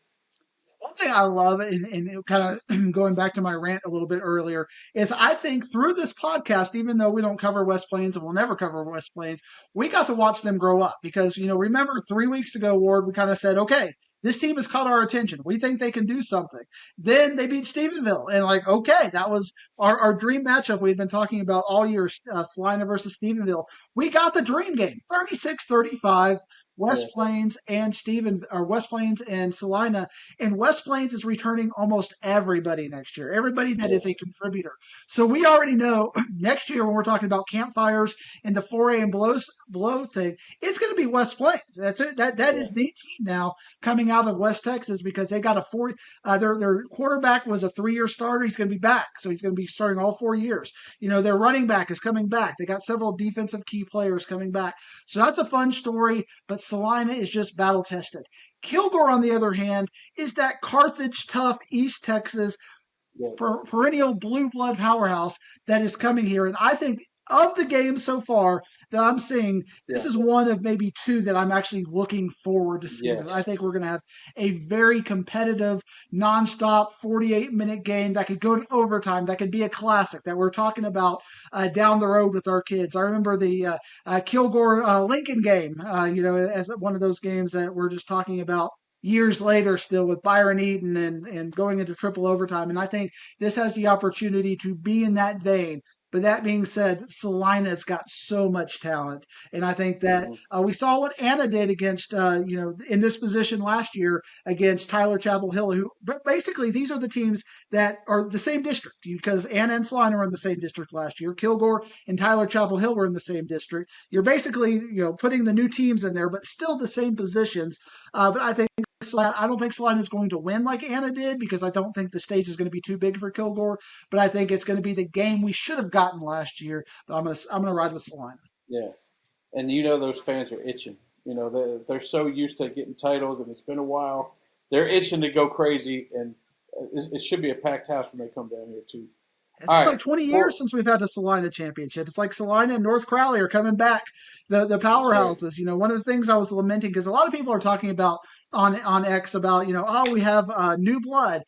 One thing I love, and kind of going back to my rant a little bit earlier, is I think through this podcast, even though we don't cover West Plains and we'll never cover West Plains, we got to watch them grow up. Because, remember 3 weeks ago, Ward, we kind of said, okay, this team has caught our attention. We think they can do something. Then they beat Stephenville. And, okay, that was our dream matchup we'd been talking about all year, Salina versus Stephenville. We got the dream game, 36-35. Yeah, West Plains and West Plains and Salina, and West Plains is returning almost everybody next year, everybody that yeah, is a contributor. So we already know next year when we're talking about campfires and the 4A and below thing, it's going to be West Plains. That's it. That yeah, is the team now coming out of West Texas because they got their quarterback was a 3-year starter. He's going to be back, so he's going to be starting all 4 years. Their running back is coming back. They got several defensive key players coming back. So that's a fun story, but Salina is just battle tested. Kilgore, on the other hand, is that Carthage tough East Texas yeah, perennial blue blood powerhouse that is coming here. And I think of the games so far that I'm seeing, this yeah. is one of maybe two that I'm actually looking forward to seeing because I Yes. think we're going to have a very competitive, nonstop 48-minute game that could go to overtime, that could be a classic that we're talking about down the road with our kids. I remember the Kilgore Lincoln game, as one of those games that we're just talking about years later still with Byron Eaton and going into triple overtime. And I think this has the opportunity to be in that vein. But that being said, Salina's got so much talent, and I think that Hmm. we saw what Anna did against, in this position last year against Tyler Chapel Hill. Who, but basically, these are the teams that are the same district because Anna and Salina were in the same district last year. Kilgore and Tyler Chapel Hill were in the same district. You're basically, putting the new teams in there, but still the same positions. But I don't think Salina is going to win like Anna did because I don't think the stage is going to be too big for Kilgore. But I think it's going to be the game we should have gotten last year. But I'm gonna ride with Salina. Yeah. And those fans are itching. They're so used to getting titles, and it's been a while. They're itching to go crazy, and it should be a packed house when they come down here too. It's All been right, like 20 years for since we've had a Salina championship. It's like Salina and North Crowley are coming back, the that's right. powerhouses. One of the things I was lamenting because a lot of people are talking about on X about oh we have new blood.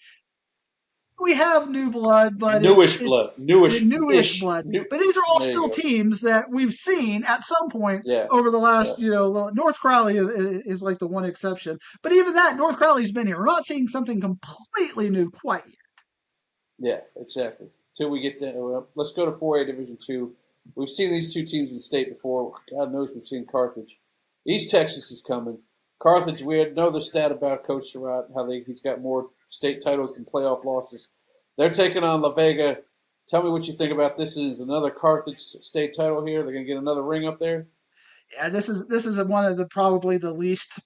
We have new blood, but Newish it's blood, newish newish ish, blood. new. But these are all There you still go. teams that we've seen at some point Yeah, over the yeah, last, North Crowley is like the one exception. But even that, North Crowley's been here. We're not seeing something completely new quite yet. yeah. Exactly. Till we get to let's go to 4A Division Two. We've seen these two teams in state before. God knows we've seen Carthage. East Texas is coming. Carthage, we know the stat about Coach Surratt, how he's got more state titles than playoff losses. They're taking on La Vega. Tell me what you think about this. Is another Carthage state title here? They're going to get another ring up there? Yeah, this is one of the probably the least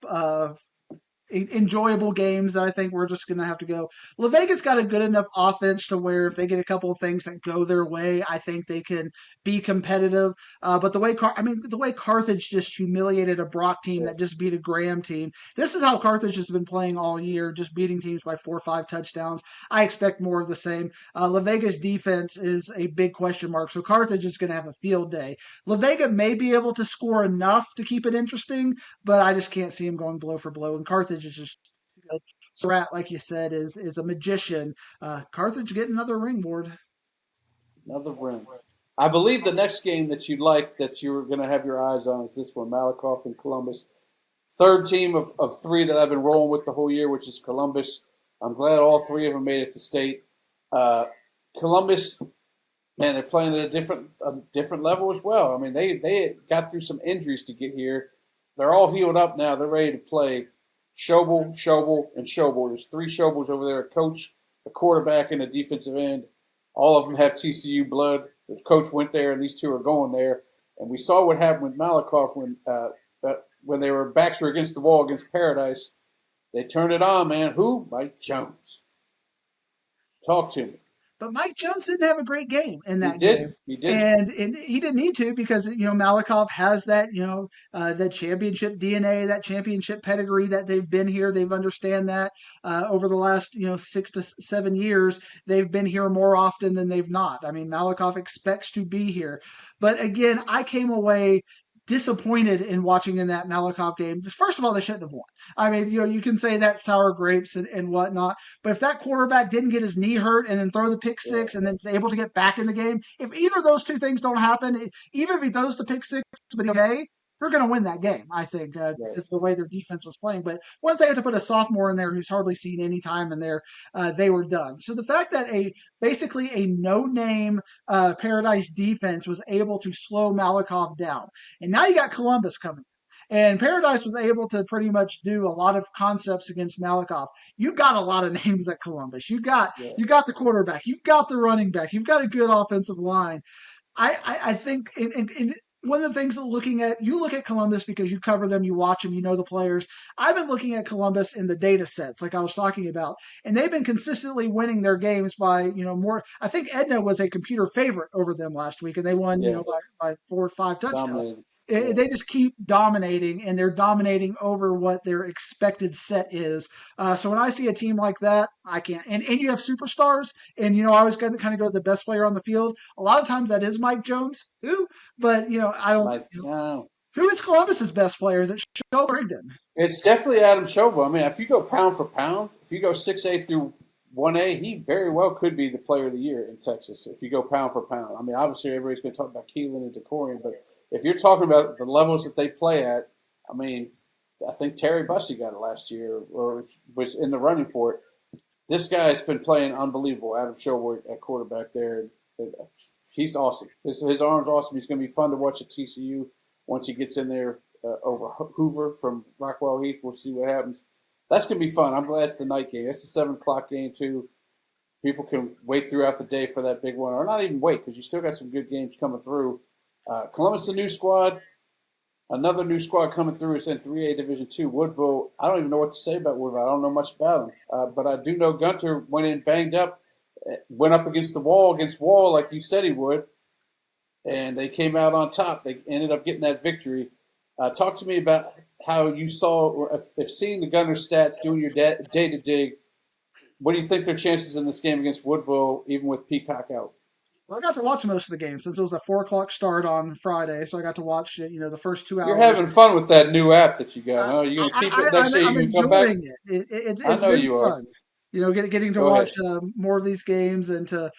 enjoyable games that I think we're just going to have to go. La Vega's got a good enough offense to where if they get a couple of things that go their way, I think they can be competitive. But the way Carthage just humiliated a Brock team Yeah, that just beat a Graham team. This is how Carthage has been playing all year, just beating teams by 4 or 5 touchdowns. I expect more of the same. La Vega's defense is a big question mark, so Carthage is going to have a field day. La Vega may be able to score enough to keep it interesting, but I just can't see him going blow for blow. And Carthage is just good. Surratt, like you said, is a magician. Carthage getting another ring board. another ring. I believe the next game that you'd like that you're going to have your eyes on is this one, Malakoff and Columbus. Third team of three that I've been rolling with the whole year, which is Columbus. I'm glad all three of them made it to state. Uh, Columbus, man, they're playing at a different level as well. I mean, they got through some injuries to get here. They're all healed up now. They're ready to play. Schobel, and Schobel. There's three Schobels over there: a coach, a quarterback, and a defensive end. All of them have TCU blood. The coach went there, and these two are going there. And we saw what happened with Malakoff when they were backs were against the wall against Paradise. They turned it on, man. Who? Mike Jones. Talk to me. But Mike Jones didn't have a great game in He that game. did. He did. And he didn't need to because Malakoff has that that championship DNA, that championship pedigree that they've been here. They've understand that over the last 6 to 7 years, they've been here more often than they've not. I mean, Malakoff expects to be here, but again, I came away disappointed in watching in that Malakoff game. First of all, they shouldn't have won. I mean, you can say that sour grapes and whatnot, but if that quarterback didn't get his knee hurt and then throw the pick Yeah. six and then is able to get back in the game, if either of those two things don't happen, even if he throws the pick six, but okay, they're going to win that game, I think, Right. because of the way their defense was playing. But once they had to put a sophomore in there who's hardly seen any time in there, they were done. So the fact that basically a no-name Paradise defense was able to slow Malakoff down, and now you got Columbus coming. And Paradise was able to pretty much do a lot of concepts against Malakoff. You got a lot of names at Columbus. Yeah. You got the quarterback. You've got the running back. You've got a good offensive line. I think in one of the things that you look at Columbus because you cover them, you watch them, you know the players. I've been looking at Columbus in the data sets, like I was talking about, and they've been consistently winning their games by more. I think Edna was a computer favorite over them last week, and they won Yeah. by 4 or 5 touchdowns. Dominated. Yeah. They just keep dominating, and they're dominating over what their expected set is. So when I see a team like that, I can't. And you have superstars, and I always got to kind of go to the best player on the field. A lot of times that is Mike Jones, but I don't. Mike. No. Who is Columbus's best player? Is it Joe Brigden? It's definitely Adam Schober. I mean, if you go pound for pound, if you go 6A through 1A, he very well could be the player of the year in Texas if you go pound for pound. I mean, obviously everybody's going to talk about Keelan and DeCorian, but if you're talking about the levels that they play at, I mean, I think Terry Bussey got it last year or was in the running for it. This guy's been playing unbelievable. Adam Schober at quarterback there. He's awesome. His arm's awesome. He's going to be fun to watch at TCU once he gets in there over Hoover from Rockwell Heath. We'll see what happens. That's going to be fun. I'm glad it's the night game. It's a 7 o'clock game, too. People can wait throughout the day for that big one. Or not even wait, because you still got some good games coming through. Columbus, the new squad. Another new squad coming through is in 3A Division II. Woodville, I don't even know what to say about Woodville. I don't know much about them. But I do know Gunter went in banged up, went up against the wall, like you said he would. And they came out on top. They ended up getting that victory. Talk to me about how you saw, or if seeing the Gunner stats, doing your data dig, what do you think their chances in this game against Woodville, even with Peacock out? Well, I got to watch most of the game since it was a 4 o'clock start on Friday, so I got to watch the first 2 hours. You're having fun with that new app that you got, huh? You're gonna keep it next year. I'm You can come back. enjoying it. I It's know been you fun. are. Getting to Go watch ahead. more of these games and to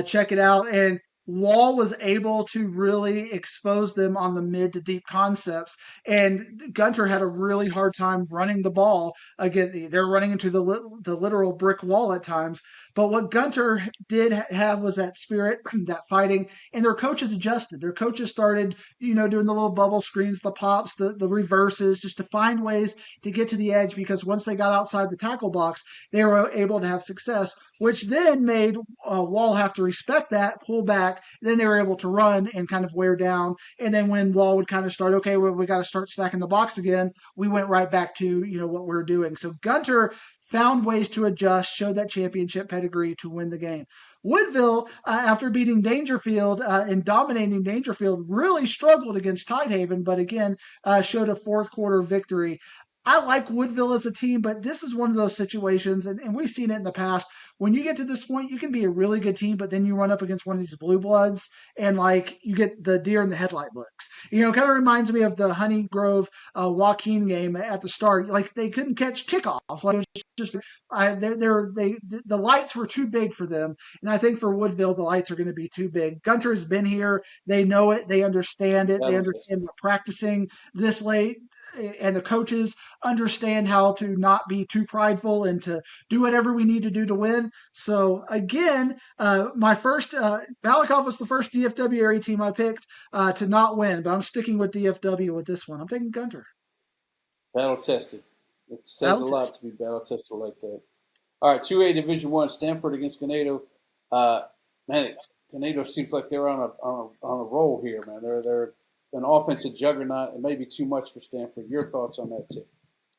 check it out. And Wall was able to really expose them on the mid to deep concepts, and Gunter had a really hard time running the ball. Again, they're running into the literal brick wall at times. But what Gunter did have was that spirit, that fighting, and their coaches adjusted. Their coaches started, doing the little bubble screens, the pops, the reverses, just to find ways to get to the edge. Because once they got outside the tackle box, they were able to have success, which then made Wall have to respect that, pull back. Then they were able to run and kind of wear down. And then when Wall would kind of start, okay, well, we got to start stacking the box again, we went right back to what we are doing. So Gunter found ways to adjust, showed that championship pedigree to win the game. Woodville, after beating Dangerfield and dominating Dangerfield, really struggled against Tidehaven, but again, showed a fourth quarter victory. I like Woodville as a team, but this is one of those situations, and we've seen it in the past. When you get to this point, you can be a really good team, but then you run up against one of these blue bloods, and you get the deer in the headlight looks. Kind of reminds me of the Honey Grove Joaquin game at the start. Like they couldn't catch kickoffs. Like it was just the lights were too big for them, and I think for Woodville the lights are going to be too big. Gunter's been here; they know it, they understand it, they That'll fix understand it. we're practicing this late, and the coaches understand how to not be too prideful and to do whatever we need to do to win. So again, my first Malakoff was the first DFW area team I picked to not win, but I'm sticking with DFW with this one. I'm taking Gunter. Battle tested. It says Battle a lot test. to be battle tested like that. All right, 2A Division One, Stanford against Ganado. Man, Ganado seems like they're on a roll here, man. They're an offensive juggernaut. It may be too much for Stanford. Your thoughts on that too?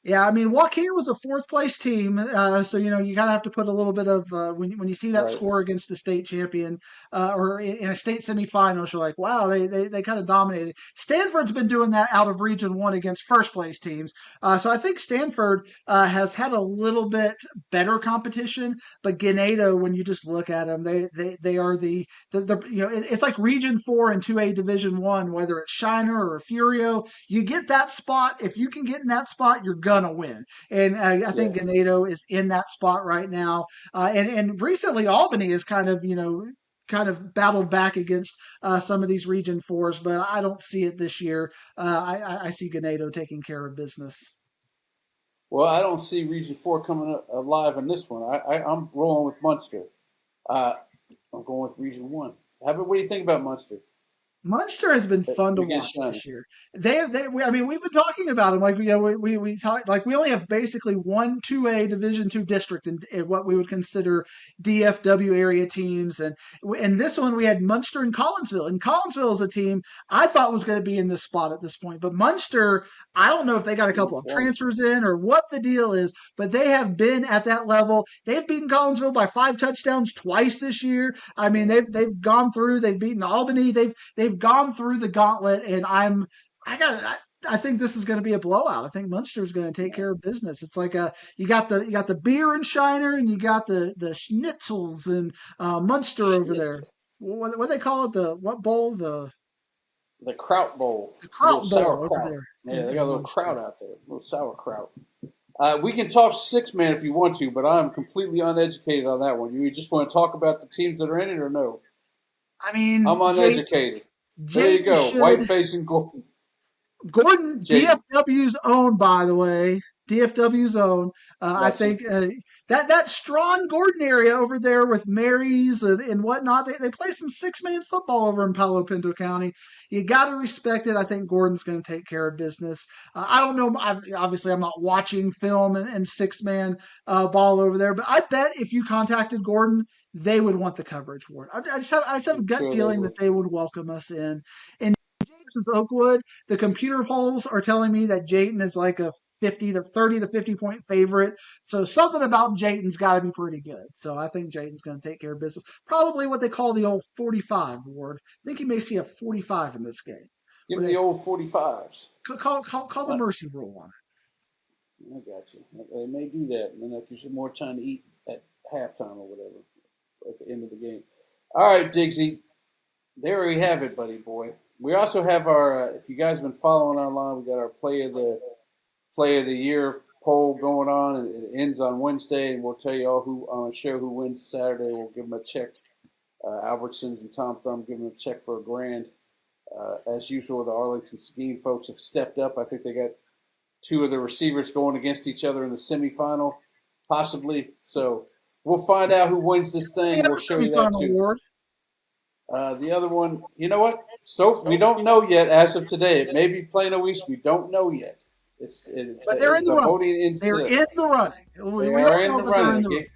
Yeah, I mean, Joaquin was a fourth place team, so you kind of have to put a little bit of when you see that Right. score against the state champion or in a state semifinals, you're like, wow, they kind of dominated. Stanford's been doing that out of Region One against first place teams, so I think Stanford has had a little bit better competition, but Ganado, when you just look at them, they are the it's like Region Four and 2A Division One, whether it's Shiner or Furio, you get that spot. If you can get in that spot, you're gonna win. And I Yeah. think Ganado is in that spot right now. And recently Albany is kind of battled back against some of these Region Fours, but I don't see it this year. I see Ganado taking care of business. Well, I don't see Region 4 coming alive in this one. I'm rolling with Munster. Uh, I'm going with Region 1. What do you think about Munster Munster has been fun to against watch Shiner? this year. I mean, we've been talking about them. Like, we talk, like, we only have basically one 2A Division two district in what we would consider DFW area teams. And this one, we had Munster and Collinsville. And Collinsville is a team I thought was going to be in this spot at this point. But Munster, I don't know if they got a couple of transfers in or what the deal is, but they have been at that level. They've beaten Collinsville by 5 touchdowns twice this year. I mean, they've gone through. They've beaten Albany. They've gone through the gauntlet, and I think this is going to be a blowout. I think Munster's going to take care of business. It's like you got the beer and Shiner, and you got the schnitzels and Munster over there. Schnitzel. What they call it? The what bowl? The Kraut Bowl. The A little Kraut Bowl over sauerkraut. there Yeah, they got a in little Munster. kraut out there. A little sauerkraut. We can talk six man if you want to, but I'm completely uneducated on that one. You just want to talk about the teams that are in it or no? I mean, I'm uneducated. There you Jayden go. should. Whiteface and Gordon. Gordon, Jaden. DFW's own, by the way. DFW's own. I Gotcha. think that Strawn Gordon area over there with Marys and whatnot, they play some six-man football over in Palo Pinto County. You got to respect it. I think Gordon's going to take care of business. I don't know. Obviously, I'm not watching film and six-man ball over there, but I bet if you contacted Gordon, they would want the coverage for it. I just have a I'm gut sure they feeling that would. they would welcome us in. And James Oakwood, the computer polls are telling me that Jayton is like a 50 to 30 to 50 point favorite. So something about Jayton's got to be pretty good. So I think Jayton's going to take care of business. Probably what they call the old 45 award. I think you may see a 45 in this game. Give Where me the they old 45s. call the mercy rule on I got you. They may do that, and then that gives you more time to eat at halftime or whatever, at the end of the game. All right, Diggsy. There we have it, buddy boy. We also have our. If you guys have been following online, we got our play of the year poll going on, and it ends on Wednesday, and we'll tell you all who on a show who wins Saturday. We'll give them a check. Albertsons and Tom Thumb give them a check for $1,000. As usual, the Arlington Seguin folks have stepped up. I think they got two of the receivers going against each other in the semifinal, possibly. So we'll find out who wins this thing. it. We'll show you that Semifinal too. award. The other one, you know what? So we don't know yet as of today. It may be Plano East. We don't know yet. But they're in the the running. voting ends They're today. in the running. They We are don't in know, the but they're in running. the running.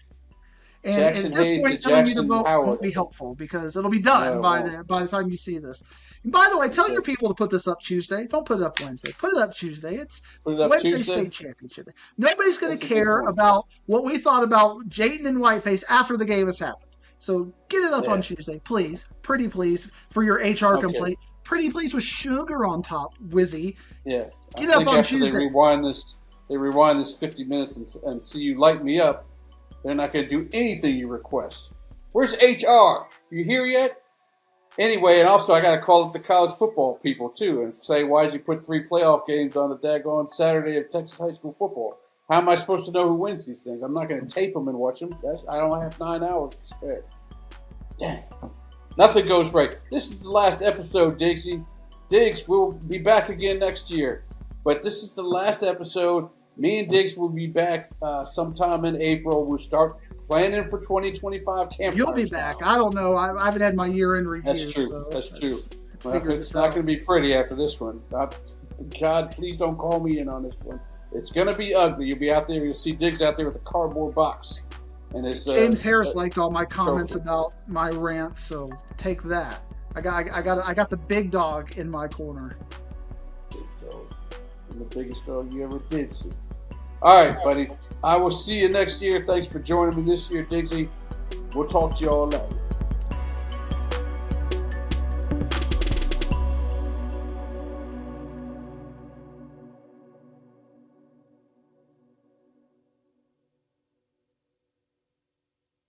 And Jackson at this Hayes to point, telling you to Jackson vote Howard. won't be helpful because it'll be done by the time you see this. And by the way, tell your people to put this up Tuesday. Don't put it up Wednesday. Put it up Tuesday. It's Wednesday Tuesday? State Championship. Nobody's going That's to a good care point. about what we thought about Jayden and Whiteface after the game has happened. So get it up on Tuesday, please. Pretty please for your HR complaint. Pretty please with sugar on top, Wizzy. Yeah. Get up on Tuesday. They rewind this 50 minutes and see you light me up. They're not going to do anything you request. Where's HR? You here yet? Anyway, and also I got to call up the college football people too and say, why did you put 3 playoff games on the daggone Saturday of Texas high school football? How am I supposed to know who wins these things? I'm not going to tape them and watch them. I don't have 9 hours to spare. Dang. Nothing goes right. This is the last episode, Diggsy. Diggs, we'll be back again next year. But this is the last episode. Me and Diggs will be back sometime in April. We'll start planning for 2025 camp. You'll be back. I don't know. I haven't had my year-end review. That's true. So That's true. Well, it's not going to be pretty after this one. God, please don't call me in on this one. It's going to be ugly. You'll be out there. You'll see Diggs out there with a cardboard box. And his, James Harris liked all my comments about my rant, so take that. I got the big dog in my corner. Big dog. And the biggest dog you ever did see. All right, buddy. I will see you next year. Thanks for joining me this year, Diggsy. We'll talk to you all later.